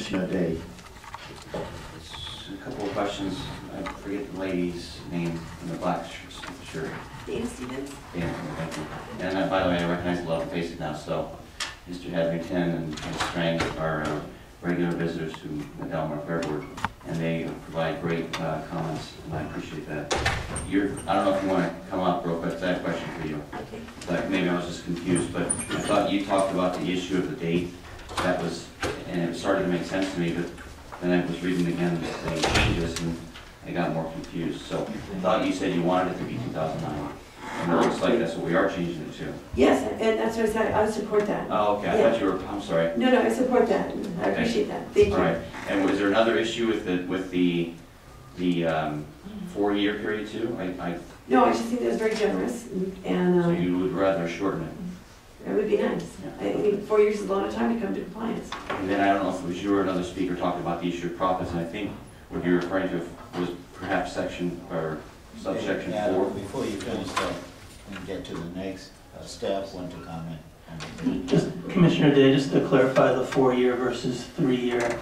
Commissioner Day. A couple of questions. I forget the lady's name in the black shirt. Dana Stevens? Yeah, thank you. And by the way, I recognize a lot of faces now, so Mr. Hetherington and Ms. Strang are regular visitors to the Delmar Fair Board, and they provide great comments, and I appreciate that. I don't know if you want to come up real quick, I have a question for you. Okay. But maybe I was just confused, but I thought you talked about the issue of the date. That was, and it started to make sense to me, but then I was reading again the changes and I got more confused. So I thought you said you wanted it to be 2009. And it looks like that's what we are changing it to. Yes, and that's what I said, I would support that. Oh, okay, I Yeah. thought you were, I'm sorry. No, I support that, I appreciate that, thank you. All right, and was there another issue with the 4-year period too? No, I just think that's very generous, and So you would rather shorten it? it would be nice. Yeah. I mean, 4 years is a lot of time to come to compliance. And then I don't know if it was you or another speaker talking about the issue of profits, and I think what you're referring to was perhaps section or subsection Yeah, 4. before you finish that and get to the next, staff want to comment on Just, Commissioner Day, just to clarify the 4-year versus 3-year.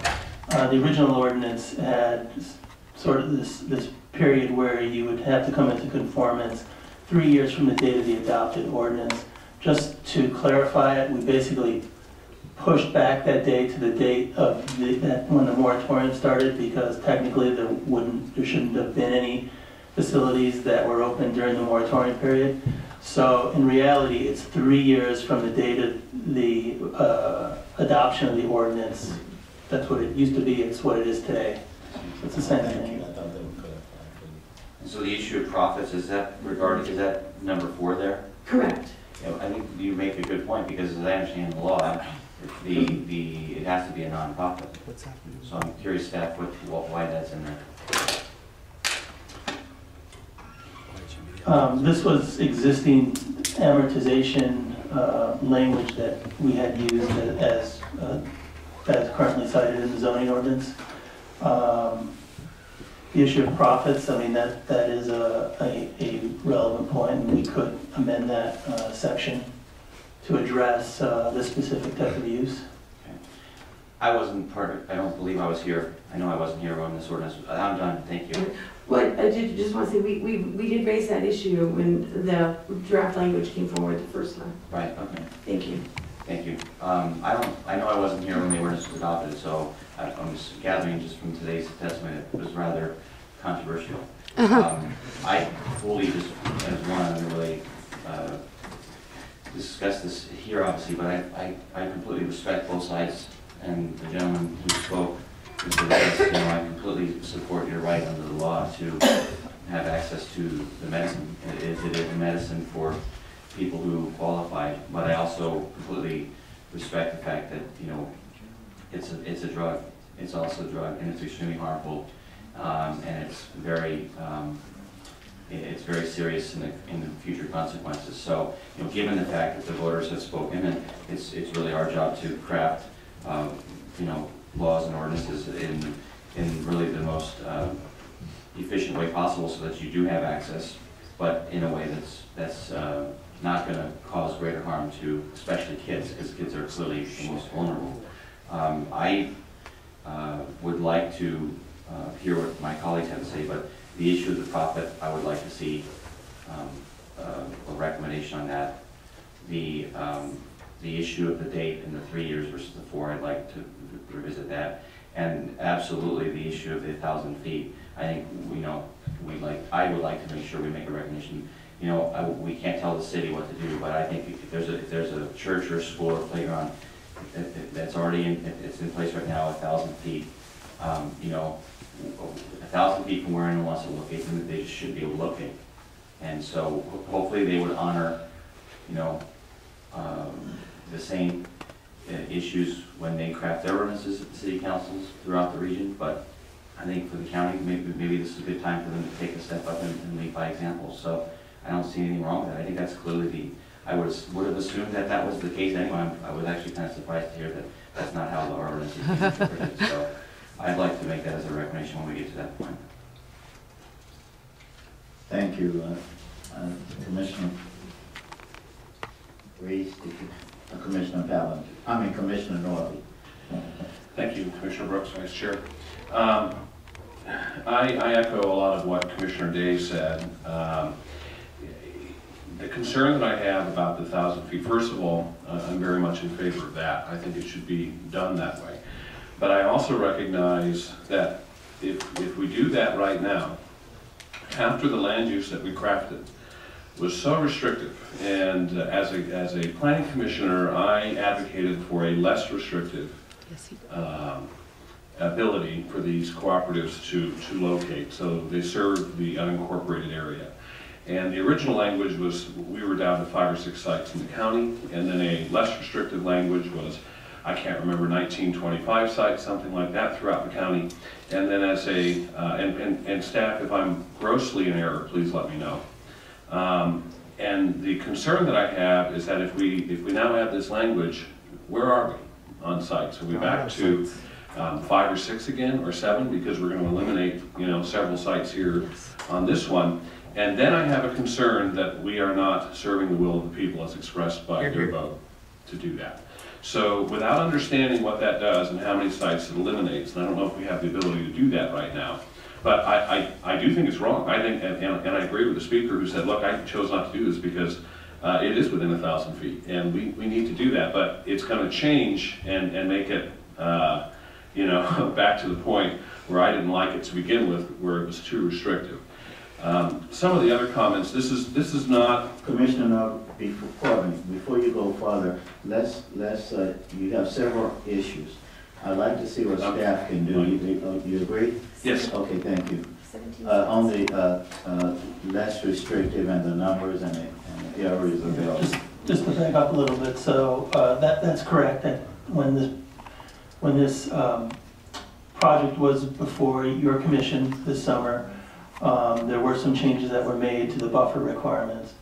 The original ordinance had sort of this period where you would have to come into conformance 3 years from the date of the adopted ordinance. Just to clarify it, we basically pushed back that date to the date of when the moratorium started, because technically there shouldn't have been any facilities that were open during the moratorium period. So in reality, it's 3 years from the date of the adoption of the ordinance. That's what it used to be, it's what it is today. So it's the same Thank you, thing. I thought they were clarified. And so the issue of profits, is that number 4 there? Correct. You know, I think you make a good point, because as I understand the law, it has to be a nonprofit. So I'm curious, staff, why that's in there. This was existing amortization language that we had used as currently cited in the zoning ordinance. The issue of profits, I mean, that is a relevant point, and we could amend that section to address this specific type of use. Okay. I wasn't I don't believe I was here. I know I wasn't here when this ordinance, I'm done, thank you. What I did just want to say, we did raise that issue when the draft language came forward the first time. Right, okay, Thank you. thank you. I know I wasn't here when the ordinance was adopted, so I'm just gathering just from today's testimony, it was rather controversial. I fully just, as one, really discuss this here obviously, but I completely respect both sides, and the gentleman who spoke, Mr. Reyes, you know, I completely support your right under the law to have access to the medicine. It is a medicine for people who qualify, but I also completely respect the fact that, you know, it's a drug. It's also a drug, and it's extremely harmful, and it's very serious in the future consequences. So, you know, given the fact that the voters have spoken, and it's really our job to craft, you know, laws and ordinances in really the most efficient way possible, so that you do have access, but in a way that's not going to cause greater harm to especially kids, because kids are clearly the most vulnerable. I would like to hear what my colleagues have to say, but the issue of the profit, I would like to see a recommendation on that. The issue of the date and the 3 years versus the 4, I'd like to revisit that. And absolutely the issue of the 1,000 feet. I think, you know, I would like to make sure we make a recognition. You know, we can't tell the city what to do, but I think if there's a church or a school or playground that's already it's in place right now, 1,000 feet. You know, 1,000 feet from where anyone wants to locate them, they just should be able to locate. And so hopefully they would honor, you know, the same issues when they craft their ordinances at the city councils throughout the region. But I think for the county, maybe this is a good time for them to take a step up and lead by example. So I don't see anything wrong with that. I think that's clearly I would have assumed that was the case anyway. I was actually kind of surprised to hear that that's not how the ordinance is being interpreted. So I'd like to make that as a recommendation when we get to that point. Thank you, Commissioner Reese, Commissioner Palin. Commissioner Norby. Thank you, Commissioner Brooks, Vice Chair. I echo a lot of what Commissioner Day said. The concern that I have about the 1,000 feet, first of all, I'm very much in favor of that. I think it should be done that way. But I also recognize that if we do that right now, after the land use that we crafted was so restrictive, and as a planning commissioner, I advocated for a less restrictive ability for these cooperatives to locate, so they serve the unincorporated area. And the original language was, we were down to 5 or 6 sites in the county, and then a less restrictive language was, I can't remember, 1925 sites, something like that throughout the county. And then as a, and staff, if I'm grossly in error, please let me know. And the concern that I have is that if we now have this language, where are we on sites? Are we back to 5 or 6 again, or 7? Because we're going to eliminate, several sites here on this one. And then I have a concern that we are not serving the will of the people as expressed by their vote to do that. So without understanding what that does and how many sites it eliminates, and I don't know if we have the ability to do that right now, but I do think it's wrong. I think, and I agree with the speaker who said, look, I chose not to do this because it is within 1,000 feet, and we need to do that, but it's going to change and make it, back to the point where I didn't like it to begin with, where it was too restrictive. Some of the other comments, this is not... Commissioner, before you go further, you have several issues. I'd like to see what staff can do. You agree? Yes. Okay, thank you. On the less restrictive and the numbers and the areas available. Just to back up a little bit, so that's correct. That when this project was before your commission this summer, there were some changes that were made to the buffer requirements.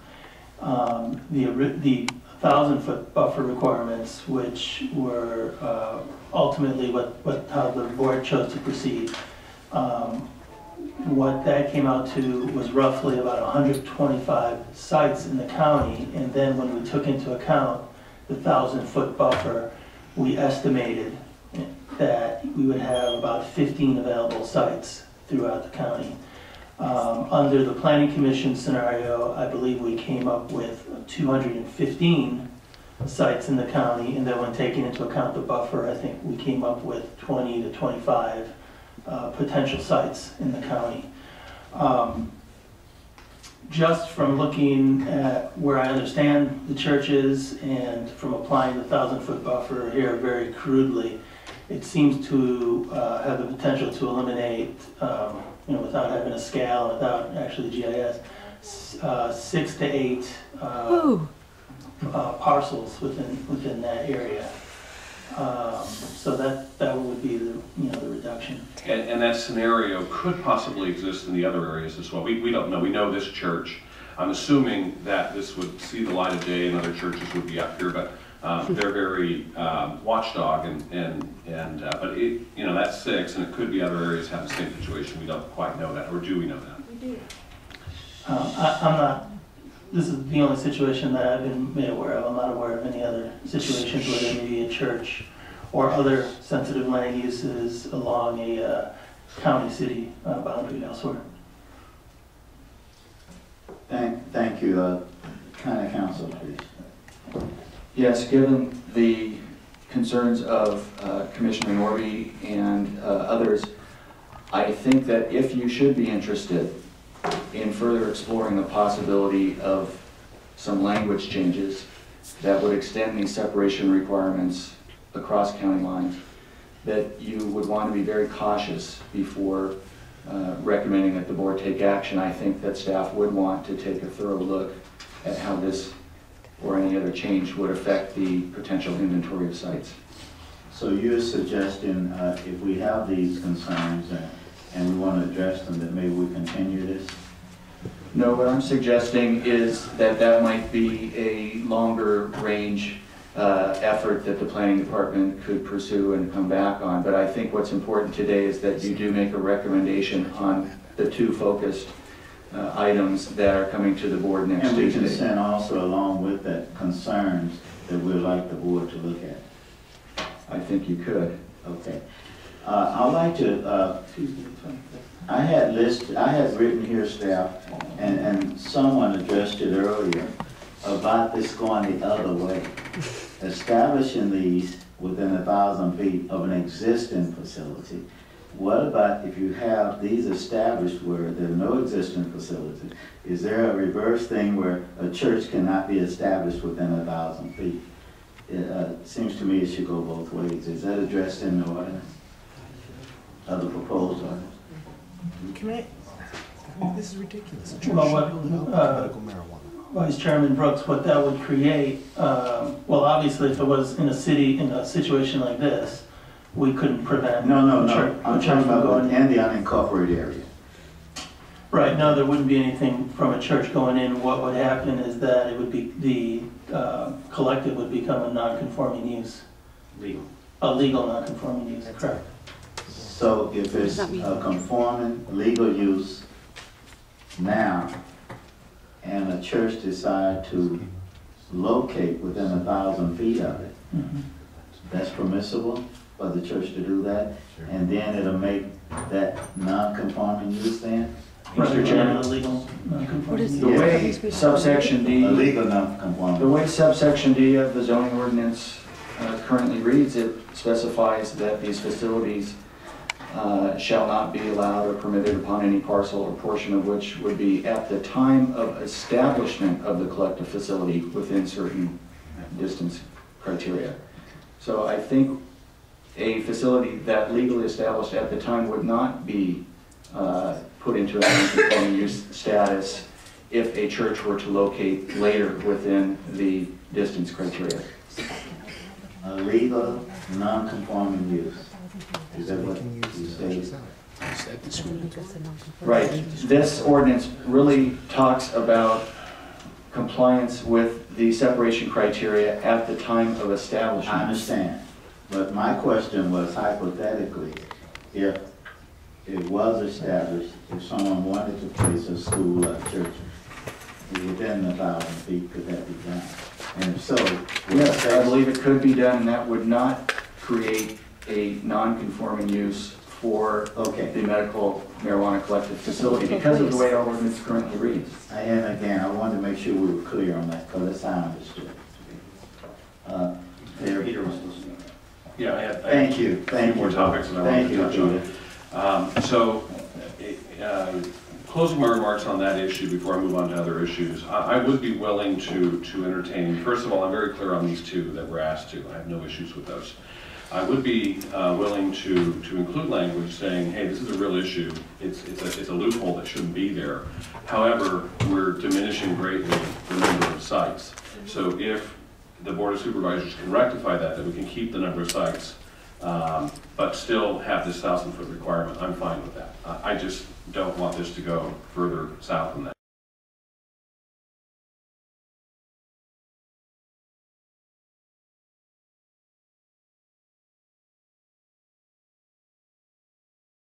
The 1,000-foot buffer requirements, which were ultimately how the board chose to proceed. What that came out to was roughly about 125 sites in the county, and then when we took into account the 1,000-foot buffer, we estimated that we would have about 15 available sites throughout the county. Under the Planning Commission scenario, I believe we came up with 215 sites in the county, and then when taking into account the buffer, I think we came up with 20 to 25 potential sites in the county. Just from looking at where I understand the churches and from applying the 1,000-foot buffer here very crudely, it seems to have the potential to eliminate, without having a scale, without actually GIS, 6 to 8 parcels within that area. So that would be the reduction. And that scenario could possibly exist in the other areas as well. We don't know. We know this church. I'm assuming that this would see the light of day and other churches would be up here, but they're very watchdog but that's 6, and it could be other areas have the same situation. We don't quite know that, or do we know that? We do. I'm not. This is the only situation that I've been made aware of. I'm not aware of any other situations where there may be a church or other sensitive land uses along a county-city boundary elsewhere. Thank you. County Council, please. Yes, given the concerns of Commissioner Norby and others, I think that if you should be interested in further exploring the possibility of some language changes that would extend these separation requirements across county lines, that you would want to be very cautious before recommending that the board take action. I think that staff would want to take a thorough look at how this or any other change would affect the potential inventory of sites. So you're suggesting if we have these concerns and we want to address them, that maybe we continue this? No, what I'm suggesting is that might be a longer range effort that the planning department could pursue and come back on. But I think what's important today is that you do make a recommendation on the 2 focused items that are coming to the board next Tuesday. And we can send also along with that concerns that we'd like the board to look at. I think you could. Okay. I'd like to, I had written here, staff, and someone addressed it earlier, about this going the other way. Establishing these within 1,000 feet of an existing facility. What about if you have these established where there are no existing facilities? Is there a reverse thing where a church cannot be established within 1,000 feet? It seems to me it should go both ways. Is that addressed in the ordinance? Of the proposed ordinance? Can I mean, this is ridiculous. A church Well, should what, be able to have medical marijuana. Vice Chairman Brooks, what that would create, well, obviously, if it was in a city, in a situation like this, we couldn't prevent. No. a church I'm from talking about going in the unincorporated area. Right, no, there wouldn't be anything from a church going in. What would happen is that it would be, the collective would become a non-conforming use, Legal. a legal non-conforming use, correct? So if it's a conforming legal use now, and a church decide to locate within 1,000 feet of it, Mhm. that's permissible for the church to do that? And then it'll make that non-conforming use then? Right, Chairman. a legal non-conforming use. The way subsection A D, legal the non-conforming. way subsection D of the zoning ordinance currently reads, it specifies that these facilities shall not be allowed or permitted upon any parcel or portion of which would be at the time of establishment of the collective facility within certain distance criteria. So I think a facility that legally established at the time would not be put into a non-conforming use status if a church were to locate later within the distance criteria. A legal non-conforming use. Is that what you say? At the school. Right. This ordinance really talks about compliance with the separation criteria at the time of establishment. I understand, but my question was hypothetically, if it was established, if someone wanted to place a school or church within 1,000 feet, could that be done? And if so, Yes, I believe it could be done, and that would not create a non-conforming use for okay. the medical marijuana collective facility because of the way our ordinance currently reads. And again, I wanted to make sure we were clear on that, because that's how I understood. Peter was supposed to. Yeah, I had Thank you, a few more topics that I wanted to touch on. Closing my remarks on that issue before I move on to other issues, I would be willing to entertain, first of all, I'm very clear on these two that we're asked to. I have no issues with those. I would be willing to include language saying, hey, this is a real issue. It's a loophole that shouldn't be there. However, we're diminishing greatly the number of sites. So if the Board of Supervisors can rectify that we can keep the number of sites, but still have this 1,000-foot requirement, I'm fine with that. I just don't want this to go further south than that.